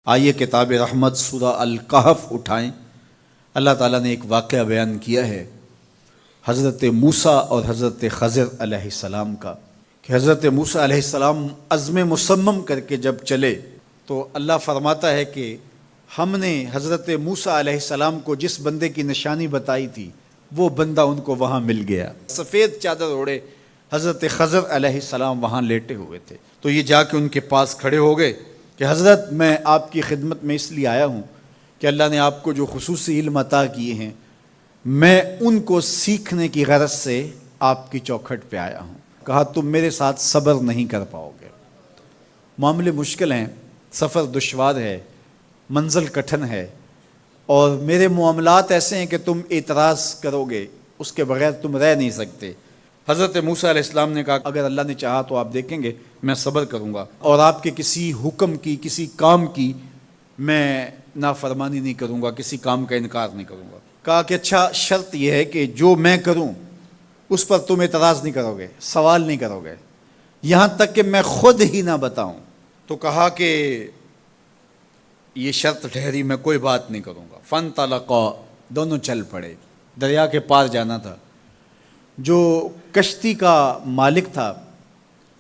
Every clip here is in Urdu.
آئیے کتاب رحمت سورہ الکہف اٹھائیں۔ اللہ تعالیٰ نے ایک واقعہ بیان کیا ہے حضرت موسیٰ اور حضرت خضر علیہ السلام کا، کہ حضرت موسیٰ علیہ السلام عزم مصمم کر کے جب چلے تو اللہ فرماتا ہے کہ ہم نے حضرت موسیٰ علیہ السلام کو جس بندے کی نشانی بتائی تھی وہ بندہ ان کو وہاں مل گیا۔ سفید چادر اوڑے حضرت خضر علیہ السلام وہاں لیٹے ہوئے تھے، تو یہ جا کے ان کے پاس کھڑے ہو گئے کہ حضرت میں آپ کی خدمت میں اس لیے آیا ہوں کہ اللہ نے آپ کو جو خصوصی علم عطا کیے ہیں میں ان کو سیکھنے کی غرض سے آپ کی چوکھٹ پہ آیا ہوں۔ کہا تم میرے ساتھ صبر نہیں کر پاؤ گے، معاملے مشکل ہیں، سفر دشوار ہے، منزل کٹھن ہے، اور میرے معاملات ایسے ہیں کہ تم اعتراض کرو گے اس کے بغیر تم رہ نہیں سکتے۔ حضرت موسیٰ علیہ السلام نے کہا اگر اللہ نے چاہا تو آپ دیکھیں گے میں صبر کروں گا، اور آپ کے کسی حکم کی کسی کام کی میں نافرمانی نہیں کروں گا، کسی کام کا انکار نہیں کروں گا۔ کہا کہ اچھا شرط یہ ہے کہ جو میں کروں اس پر تم اعتراض نہیں کرو گے، سوال نہیں کرو گے، یہاں تک کہ میں خود ہی نہ بتاؤں۔ تو کہا کہ یہ شرط ٹھہری، میں کوئی بات نہیں کروں گا۔ فانطلقا، دونوں چل پڑے، دریا کے پار جانا تھا۔ جو کشتی کا مالک تھا،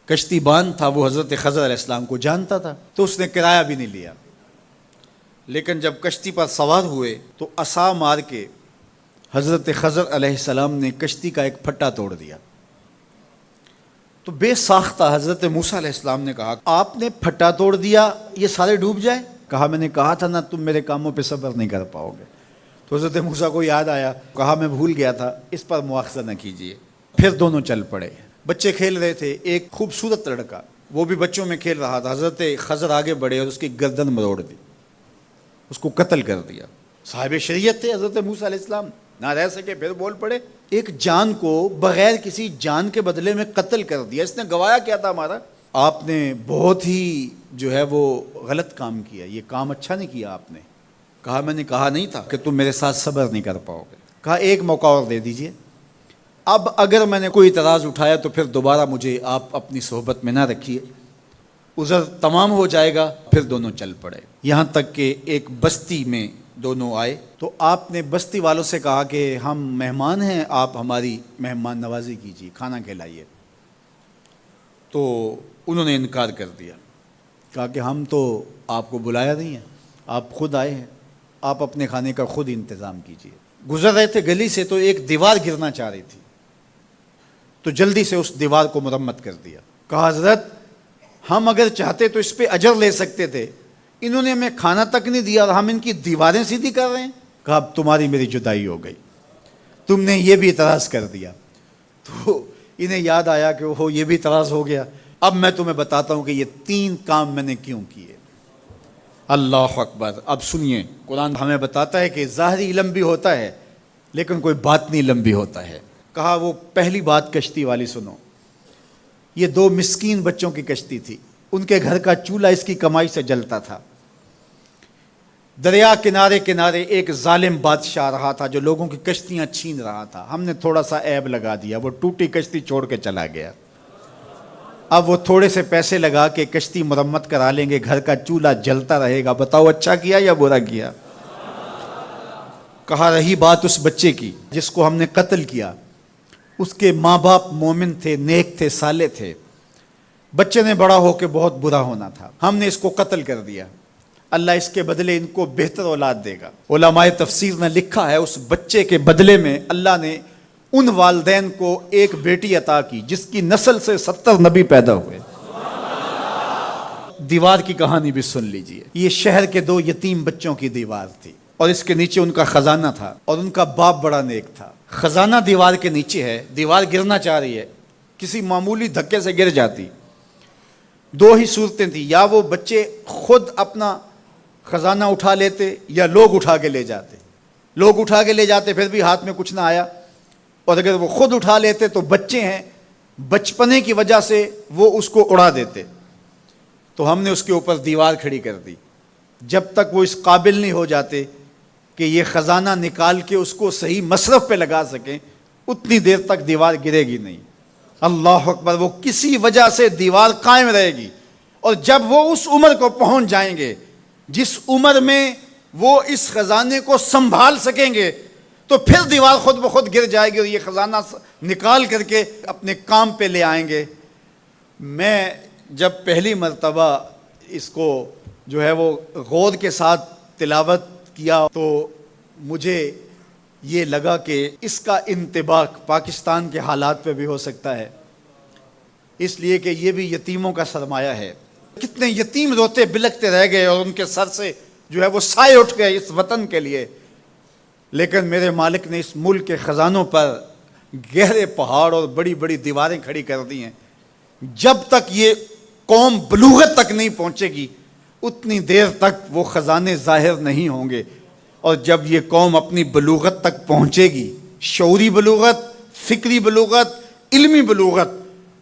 کشتی بان تھا، وہ حضرت خضر علیہ السلام کو جانتا تھا، تو اس نے کرایہ بھی نہیں لیا، لیکن جب کشتی پر سوار ہوئے تو عصا مار کے حضرت خضر علیہ السلام نے کشتی کا ایک پھٹا توڑ دیا۔ تو بے ساختہ حضرت موسیٰ علیہ السلام نے کہا آپ نے پھٹا توڑ دیا، یہ سارے ڈوب جائے؟ کہا میں نے کہا تھا نا تم میرے کاموں پہ صبر نہیں کر پاؤ گے۔ تو حضرت موسیٰ کو یاد آیا، کہا میں بھول گیا تھا، اس پر مواخذہ نہ کیجیے۔ پھر دونوں چل پڑے، بچے کھیل رہے تھے، ایک خوبصورت لڑکا وہ بھی بچوں میں کھیل رہا تھا۔ حضرت خضر آگے بڑھے اور اس کی گردن مروڑ دی، اس کو قتل کر دیا۔ صاحب شریعت تھے حضرت موسیٰ علیہ السلام، نہ رہ سکے، پھر بول پڑے ایک جان کو بغیر کسی جان کے بدلے میں قتل کر دیا، اس نے گوایا کیا تھا ہمارا؟ آپ نے بہت ہی جو ہے وہ غلط کام کیا، یہ کام اچھا نہیں کیا آپ نے۔ کہا میں نے کہا نہیں تھا کہ تم میرے ساتھ صبر نہیں کر پاؤ گے۔ کہا ایک موقع اور دے دیجئے، اب اگر میں نے کوئی اعتراض اٹھایا تو پھر دوبارہ مجھے آپ اپنی صحبت میں نہ رکھیے، عذر تمام ہو جائے گا۔ پھر دونوں چل پڑے، یہاں تک کہ ایک بستی میں دونوں آئے تو آپ نے بستی والوں سے کہا کہ ہم مہمان ہیں، آپ ہماری مہمان نوازی کیجیے، کھانا کھلائیے۔ تو انہوں نے انکار کر دیا، کہا کہ ہم تو آپ کو بلایا نہیں ہے، آپ خود آئے ہیں، آپ اپنے کھانے کا خود انتظام کیجیے۔ گزر رہے تھے گلی سے تو ایک دیوار گرنا چاہ رہی تھی، تو جلدی سے اس دیوار کو مرمت کر دیا۔ کہا حضرت ہم اگر چاہتے تو اس پہ اجر لے سکتے تھے، انہوں نے ہمیں کھانا تک نہیں دیا اور ہم ان کی دیواریں سیدھی کر رہے ہیں۔ کہا اب تمہاری میری جدائی ہو گئی، تم نے یہ بھی اعتراض کر دیا۔ تو انہیں یاد آیا کہ وہ یہ بھی اعتراض ہو گیا، اب میں تمہیں بتاتا ہوں کہ یہ 3 کام میں نے کیوں کیے۔ اللہ اکبر۔ اب سنیے، قرآن ہمیں بتاتا ہے کہ ظاہری علم بھی ہوتا ہے لیکن کوئی باطنی علم بھی ہوتا ہے۔ کہا وہ پہلی بات کشتی والی سنو، یہ 2 مسکین بچوں کی کشتی تھی، ان کے گھر کا چولہا اس کی کمائی سے جلتا تھا۔ دریا کنارے کنارے ایک ظالم بادشاہ رہا تھا جو لوگوں کی کشتیاں چھین رہا تھا، ہم نے تھوڑا سا عیب لگا دیا، وہ ٹوٹی کشتی چھوڑ کے چلا گیا۔ اب وہ تھوڑے سے پیسے لگا کے کشتی مرمت کرا لیں گے، گھر کا چولہا جلتا رہے گا، بتاؤ اچھا کیا یا برا کیا؟ کہا رہی بات اس بچے کی جس کو ہم نے قتل کیا، اس کے ماں باپ مومن تھے، نیک تھے، صالح تھے، بچے نے بڑا ہو کے بہت برا ہونا تھا، ہم نے اس کو قتل کر دیا، اللہ اس کے بدلے ان کو بہتر اولاد دے گا۔ علماء تفسیر نے لکھا ہے اس بچے کے بدلے میں اللہ نے ان والدین کو ایک بیٹی عطا کی جس کی نسل سے 70 نبی پیدا ہوئے۔ دیوار کی کہانی بھی سن لیجئے، یہ شہر کے 2 یتیم بچوں کی دیوار تھی اور اس کے نیچے ان کا خزانہ تھا، اور ان کا باپ بڑا نیک تھا۔ خزانہ دیوار کے نیچے ہے، دیوار گرنا چاہ رہی ہے، کسی معمولی دھکے سے گر جاتی۔ 2 ہی صورتیں تھیں، یا وہ بچے خود اپنا خزانہ اٹھا لیتے یا لوگ اٹھا کے لے جاتے۔ لوگ اٹھا کے لے جاتے پھر بھی ہاتھ میں کچھ نہ آیا، اور اگر وہ خود اٹھا لیتے تو بچے ہیں، بچپنے کی وجہ سے وہ اس کو اڑا دیتے۔ تو ہم نے اس کے اوپر دیوار کھڑی کر دی، جب تک وہ اس قابل نہیں ہو جاتے کہ یہ خزانہ نکال کے اس کو صحیح مصرف پہ لگا سکیں، اتنی دیر تک دیوار گرے گی نہیں۔ اللہ اکبر۔ وہ کسی وجہ سے دیوار قائم رہے گی، اور جب وہ اس عمر کو پہنچ جائیں گے جس عمر میں وہ اس خزانے کو سنبھال سکیں گے تو پھر دیوار خود بخود گر جائے گی اور یہ خزانہ نکال کر کے اپنے کام پہ لے آئیں گے۔ میں جب پہلی مرتبہ اس کو جو ہے وہ غور کے ساتھ تلاوت کیا تو مجھے یہ لگا کہ اس کا انطباق پاکستان کے حالات پہ بھی ہو سکتا ہے، اس لیے کہ یہ بھی یتیموں کا سرمایہ ہے۔ کتنے یتیم روتے بلکتے رہ گئے اور ان کے سر سے جو ہے وہ سائے اٹھ گئے اس وطن کے لیے، لیکن میرے مالک نے اس ملک کے خزانوں پر گہرے پہاڑ اور بڑی بڑی دیواریں کھڑی کر دی ہیں۔ جب تک یہ قوم بلوغت تک نہیں پہنچے گی اتنی دیر تک وہ خزانے ظاہر نہیں ہوں گے، اور جب یہ قوم اپنی بلوغت تک پہنچے گی، شعوری بلوغت، فکری بلوغت، علمی بلوغت،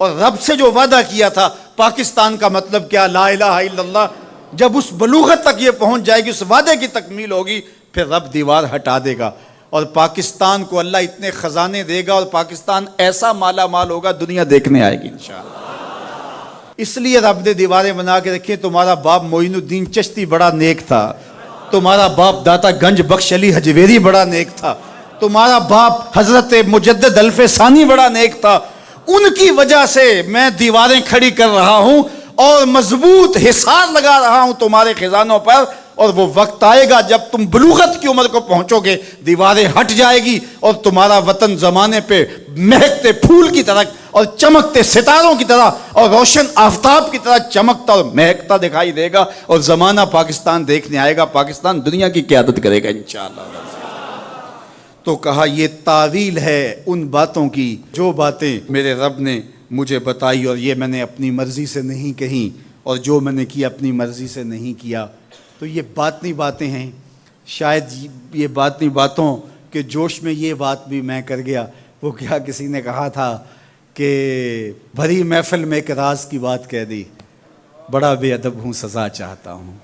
اور رب سے جو وعدہ کیا تھا پاکستان کا مطلب کیا، لا الہ الا اللہ، جب اس بلوغت تک یہ پہنچ جائے گی، اس وعدے کی تکمیل ہوگی، پھر رب دیوار ہٹا دے گا اور پاکستان کو اللہ اتنے خزانے دے گا اور پاکستان ایسا مالا مال ہوگا دنیا دیکھنے آئے گی انشاءاللہ۔ اس لیے رب نے دیواریں بنا کے رکھی۔ تمہارا باپ معین الدین چشتی بڑا نیک تھا، تمہارا باپ داتا گنج بخش علی حجویری بڑا نیک تھا، تمہارا باپ حضرت مجدد الف ثانی بڑا نیک تھا، ان کی وجہ سے میں دیواریں کھڑی کر رہا ہوں اور مضبوط حصار لگا رہا ہوں تمہارے خزانوں پر، اور وہ وقت آئے گا جب تم بلوغت کی عمر کو پہنچو گے، دیواریں ہٹ جائے گی اور تمہارا وطن زمانے پہ مہکتے پھول کی طرح اور چمکتے ستاروں کی طرح اور روشن آفتاب کی طرح چمکتا اور مہکتا دکھائی دے گا، اور زمانہ پاکستان دیکھنے آئے گا، پاکستان دنیا کی قیادت کرے گا انشاءاللہ۔ تو کہا یہ تعویل ہے ان باتوں کی جو باتیں میرے رب نے مجھے بتائی، اور یہ میں نے اپنی مرضی سے نہیں کہیں، اور جو میں نے کیا اپنی مرضی سے نہیں کیا۔ تو یہ باطنی باتیں ہیں، شاید یہ باطنی باتوں کے جوش میں یہ بات بھی میں کر گیا۔ وہ کیا کسی نے کہا تھا کہ بھری محفل میں ایک راز کی بات کہہ دی، بڑا بے ادب ہوں سزا چاہتا ہوں۔